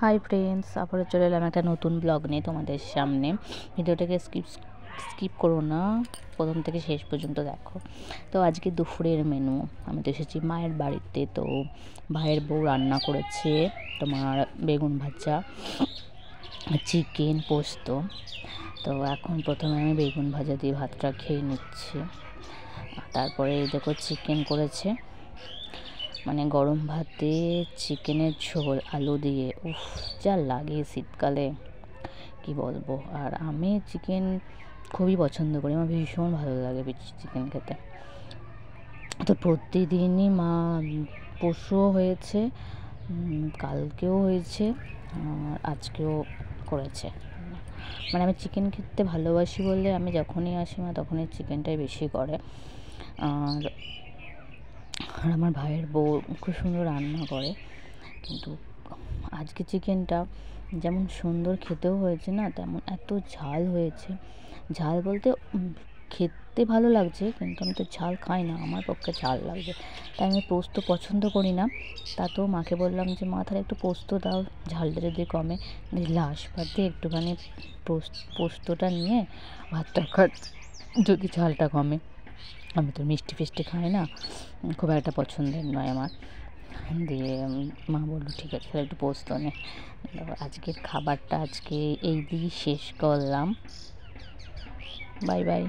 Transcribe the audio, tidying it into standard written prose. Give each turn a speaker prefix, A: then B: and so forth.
A: Hi friends, আবারও চলে এলাম একটা নতুন ব্লগ নিয়ে তোমাদের সামনে। ভিডিওটাকে স্কিপ করো না, প্রথম থেকে শেষ পর্যন্ত দেখো। তো আজকে দুপুরের মেনু, আমি তো এসেছি মায়ের বাড়িতে। তো ভাইয়ের বউ রান্না করেছে তোমার বেগুন ভাজা, চিকেন, পোস্ত। তো এখন প্রথমে আমি বেগুন ভাজা দিয়ে ভাতটা খেয়ে নিচ্ছি। তারপরে দেখো চিকেন করেছে, মানে গরম ভাতে চিকেনের ঝোল আলু দিয়ে, উফ যা লাগে শীতকালে কি বলবো। আর আমি চিকেন খুবই পছন্দ করি, আমার ভীষণ ভালো লাগে চিকেন খেতে। তো প্রতিদিনই মা, পরশুও হয়েছে, কালকেও হয়েছে, আর আজকেও করেছে। মানে আমি চিকেন খেতে ভালোবাসি বলে আমি যখনই আসি মা তখনই চিকেনটাই বেশি করে। আর আমার ভাইয়ের বউ খুব সুন্দর রান্না করে, কিন্তু আজকে চিকেনটা যেমন সুন্দর খেতেও হয়েছে না, তেমন এত ঝাল হয়েছে। ঝাল বলতে খেতে ভালো লাগছে, কিন্তু আমি তো ঝাল খাই না, আমার পক্ষে ঝাল লাগবে। তাই আমি পোস্ত পছন্দ করি না। তাতেও মাকে বললাম যে মা তাহলে একটু পোস্ত দাও, ঝালটা যদি কমে। লাস্ট পাতে একটুখানি পোস্তটা নিয়ে ভাতটা যদি ঝালটা কমে। আমি তো মিষ্টি ফিষ্টি খাই না, খুব একটা পছন্দের নয় আমার। দিয়ে মা বললো ঠিক আছে তাহলে একটু পোস্ত নে। আজকের খাবারটা আজকে এই দিয়েই শেষ করলাম। Bye bye.